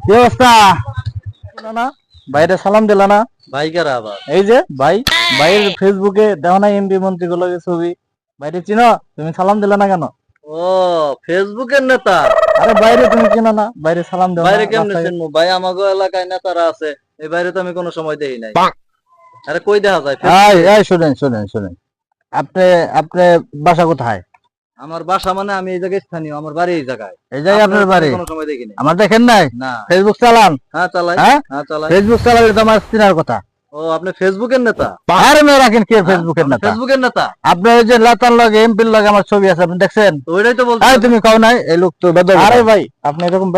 কি অবস্থা? না বাইরে সালাম দিলা না? ভাই কারা আবার? এই যে ভাই, ভাইয়ের ফেসবুকে দেখো না এমপি মন্ত্রী গুলো ছবি, বাইরে চিনো? তুমি সালাম দিলা না কেন? ও, ফেসবুকের নেতা। আরে বাইরে তুমি চিনো না? বাইরে সালাম দাও না বাইরে কেমনে রাস্তায়। চিনবো ভাই? আমাগো এলাকায় নেতারা আছে, এই বাইরে তো আমি কোনো সময় দেখি নাই। আরে কই দেখা যায় এই ফেসবুকে? এই শুনেন শুনেন শুনেন, আপনি আপনি বাসা কোথায়? আমার বাসা মানে আমি এই জায়গায় স্থানীয়, আমার বাড়ি এই জায়গায়। এই জায়গায় আপনার বাড়ি? কোনো সময় দেখি নাই। আমার দেখেন নাই? না। ফেসবুক চালান? হ্যাঁ চালাই। হ্যাঁ হ্যাঁ চালাই। ফেসবুক চালালে তো আমার চিনার কথা। ও, আপনি ফেসবুকের নেতা? আরে মেয়ে রাখেন, কে ফেসবুকের নেতা? ফেসবুকের নেতা? আপনার ওই যে নেতার লগে এমপির লগে আমার ছবি আছে, আপনি দেখছেন? তো ওইটাই তো বলছি। আরে তুমি কও নাই এই লোক তো বেদব। আরে ভাই আপনি এরকম